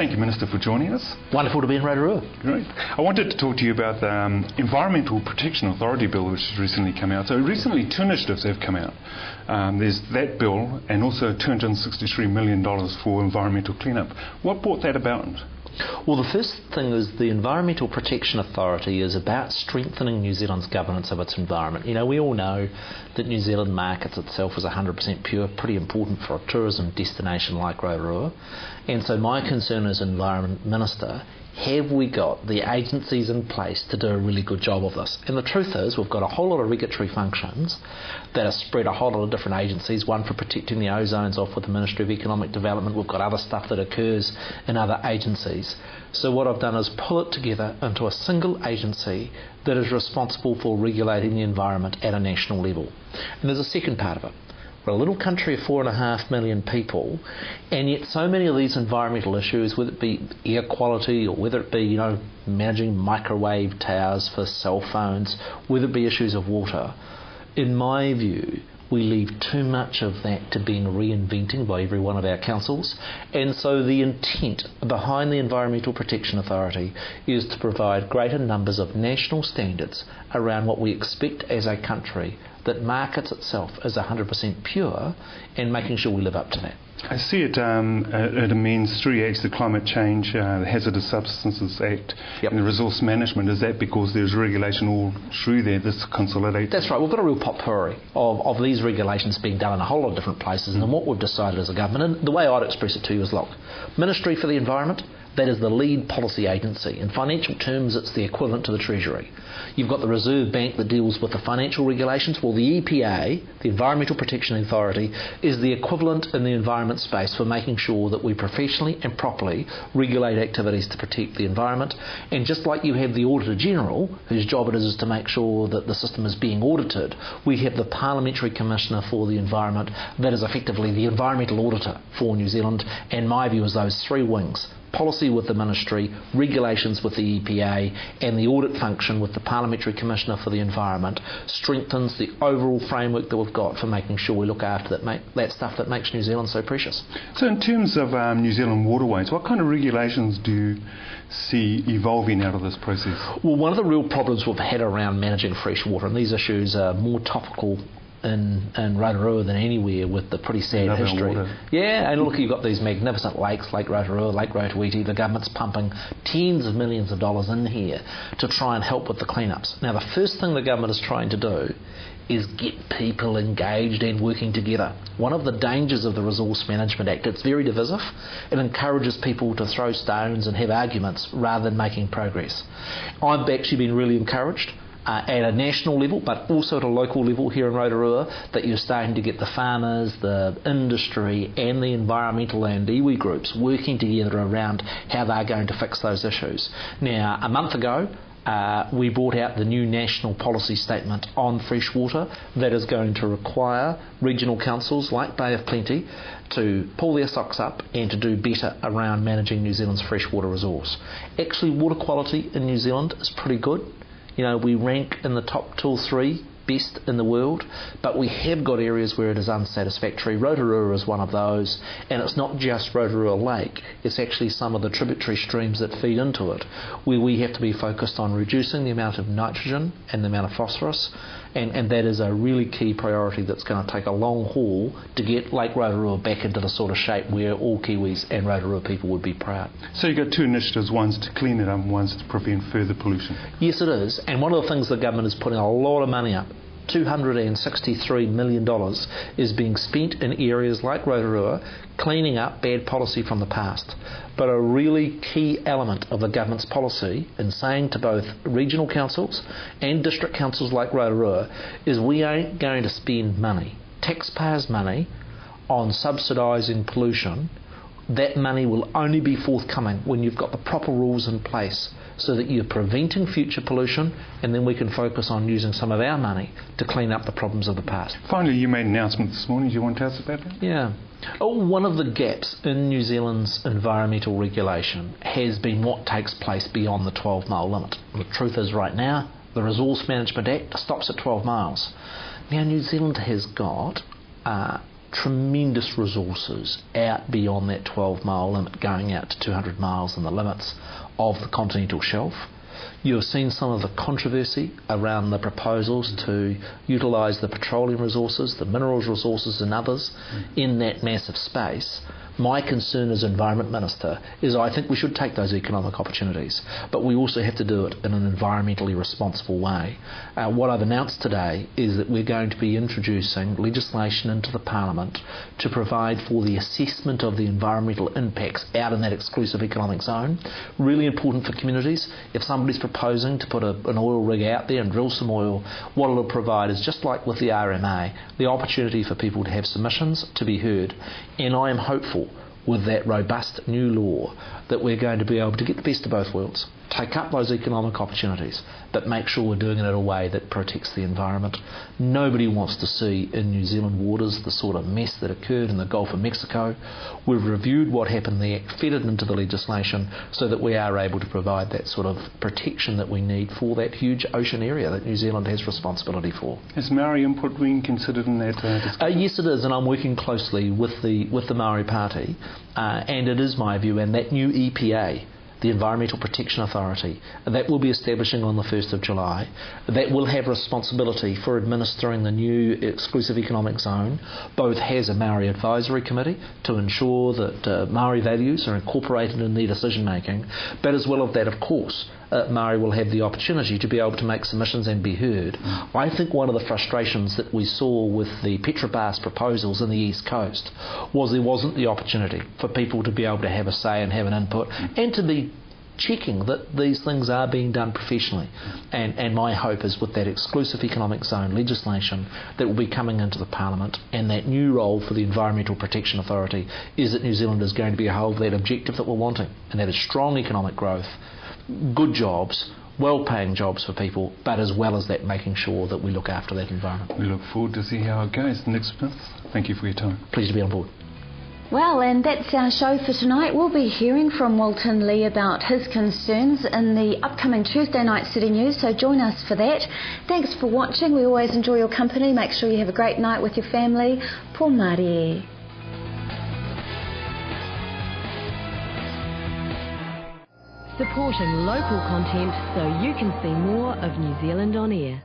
Thank you, Minister, for joining us. Wonderful to be in Rotorua. Great. I wanted to talk to you about the Environmental Protection Authority Bill, which has recently come out. So recently, two initiatives have come out. There's that bill and also $263 million for environmental cleanup. What brought that about? Well, the first thing is the Environmental Protection Authority is about strengthening New Zealand's governance of its environment. You know, we all know that New Zealand markets itself as 100% pure, pretty important for a tourism destination like Rotorua. And so my concern as Environment Minister, have we got the agencies in place to do a really good job of this? And the truth is, we've got a whole lot of regulatory functions that are spread a whole lot of different agencies, one for protecting the ozones off with the Ministry of Economic Development. We've got other stuff that occurs in other agencies. So what I've done is pull it together into a single agency that is responsible for regulating the environment at a national level. And there's a second part of it. We're a little country of 4.5 million people, and yet so many of these environmental issues, whether it be air quality or whether it be, managing microwave towers for cell phones, whether it be issues of water, in my view, we leave too much of that to being reinventing by every one of our councils. And so the intent behind the Environmental Protection Authority is to provide greater numbers of national standards around what we expect as a country that markets itself as 100% pure, and making sure we live up to that. I see it means 3 acts: the Climate Change, the Hazardous Substances Act, and the Resource Management. Is that because there's regulation all through there that's consolidated? That's right. We've got a real potpourri of these regulations being done in a whole lot of different places, and what we've decided as a government, and the way I'd express it to you is, look, Ministry for the Environment, that is the lead policy agency. In financial terms, it's the equivalent to the Treasury. You've got the Reserve Bank that deals with the financial regulations. Well, the EPA, the Environmental Protection Authority, is the equivalent in the environment space for making sure that we professionally and properly regulate activities to protect the environment. And just like you have the Auditor General, whose job it is to make sure that the system is being audited, we have the Parliamentary Commissioner for the Environment that is effectively the environmental auditor for New Zealand. And my view is those three wings: policy with the Ministry, regulations with the EPA, and the audit function with the Parliamentary Commissioner for the Environment strengthens the overall framework that we've got for making sure we look after that stuff that makes New Zealand so precious. So in terms of New Zealand waterways, what kind of regulations do you see evolving out of this process? Well, one of the real problems we've had around managing fresh water, and these issues are more topical in Rotorua than anywhere, with the pretty sad history. Yeah, and look, you've got these magnificent lakes, Lake Rotorua, Lake Rotoiti. The government's pumping tens of millions of dollars in here to try and help with the cleanups. Now, the first thing the government is trying to do is get people engaged and working together. One of the dangers of the Resource Management Act, it's very divisive. It encourages people to throw stones and have arguments rather than making progress. I've actually been really encouraged at a national level, but also at a local level here in Rotorua, that you're starting to get the farmers, the industry and the environmental and iwi groups working together around how they're going to fix those issues. Now, a month ago, we brought out the new national policy statement on freshwater that is going to require regional councils like Bay of Plenty to pull their socks up and to do better around managing New Zealand's freshwater resource. Actually, water quality in New Zealand is pretty good. We rank in the top 2 or 3 best in the world, but we have got areas where it is unsatisfactory. Rotorua is one of those, and it's not just Rotorua Lake, it's actually some of the tributary streams that feed into it, where we have to be focused on reducing the amount of nitrogen and the amount of phosphorus, and that is a really key priority that's going to take a long haul to get Lake Rotorua back into the sort of shape where all Kiwis and Rotorua people would be proud. So you've got two initiatives, one's to clean it up and one's to prevent further pollution. Yes, it is, and one of the things the government is putting a lot of money up, $263 million, is being spent in areas like Rotorua, cleaning up bad policy from the past. But a really key element of the government's policy in saying to both regional councils and district councils like Rotorua is we ain't going to spend money, taxpayers' money, on subsidising pollution. That money will only be forthcoming when you've got the proper rules in place so that you're preventing future pollution, and then we can focus on using some of our money to clean up the problems of the past. Finally, you made an announcement this morning. Do you want to tell us about that? Yeah. One of the gaps in New Zealand's environmental regulation has been what takes place beyond the 12-mile limit. The truth is, right now, the Resource Management Act stops at 12 miles. Now, New Zealand has got tremendous resources out beyond that 12-mile limit, going out to 200 miles in the limits of the continental shelf. You have seen some of the controversy around the proposals to utilise the petroleum resources, the minerals resources and others in that massive space. My concern as Environment Minister is I think we should take those economic opportunities, but we also have to do it in an environmentally responsible way. What I've announced today is that we're going to be introducing legislation into the Parliament to provide for the assessment of the environmental impacts out in that exclusive economic zone. Really important for communities. If somebody's proposing to put an oil rig out there and drill some oil, what it'll provide is, just like with the RMA, the opportunity for people to have submissions to be heard. And I am hopeful with that robust new law that we're going to be able to get the best of both worlds, take up those economic opportunities, but make sure we're doing it in a way that protects the environment. Nobody wants to see in New Zealand waters the sort of mess that occurred in the Gulf of Mexico. We've reviewed what happened there, fed it into the legislation so that we are able to provide that sort of protection that we need for that huge ocean area that New Zealand has responsibility for. Is Maori input being considered in that discussion? Yes, it is, and I'm working closely with the Maori Party, and it is my view, and that new EPA, the Environmental Protection Authority, that will be establishing on the 1st of July, that will have responsibility for administering the new exclusive economic zone, both has a Maori Advisory Committee to ensure that Maori values are incorporated in their decision making, but as well as that, of course, Maori will have the opportunity to be able to make submissions and be heard. I think one of the frustrations that we saw with the Petrobras proposals in the East Coast was there wasn't the opportunity for people to be able to have a say and have an input and to be checking that these things are being done professionally. And my hope is with that exclusive economic zone legislation that will be coming into the Parliament and that new role for the Environmental Protection Authority is that New Zealand is going to be hold that objective that we're wanting, and that is strong economic growth, good jobs, well-paying jobs for people, but as well as that making sure that we look after that environment. We look forward to see how it goes. Nick Smith, thank you for your time. Pleasure to be on board. Well, and that's our show for tonight. We'll be hearing from Walton Lee about his concerns in the upcoming Tuesday night City News, so join us for that. Thanks for watching. We always enjoy your company. Make sure you have a great night with your family. Por Marie. Supporting local content so you can see more of New Zealand on air.